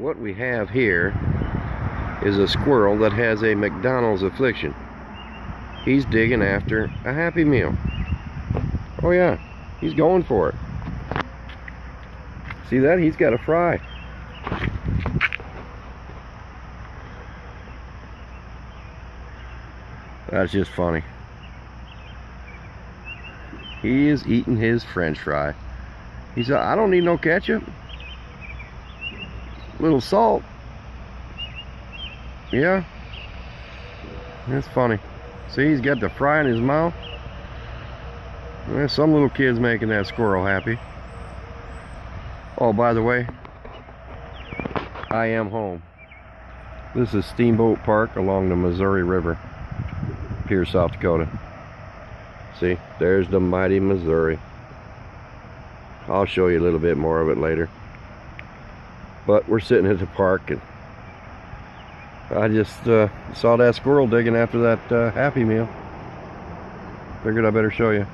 What we have here is a squirrel that has a McDonald's affliction. He's digging after a Happy Meal. Oh yeah, he's going for it. See that? He's got a fry. That's just funny. He is eating his French fry. He said, I don't need no ketchup. Little salt. Yeah. That's funny. See, he's got the fry in his mouth. Well, some little kid's making that squirrel happy. Oh, by the way, I am home. This is Steamboat Park along the Missouri River, Pierce, South Dakota. See, there's the mighty Missouri. I'll show you a little bit more of it later. But we're sitting at the park, and I just saw that squirrel digging after that Happy Meal. Figured I better show you.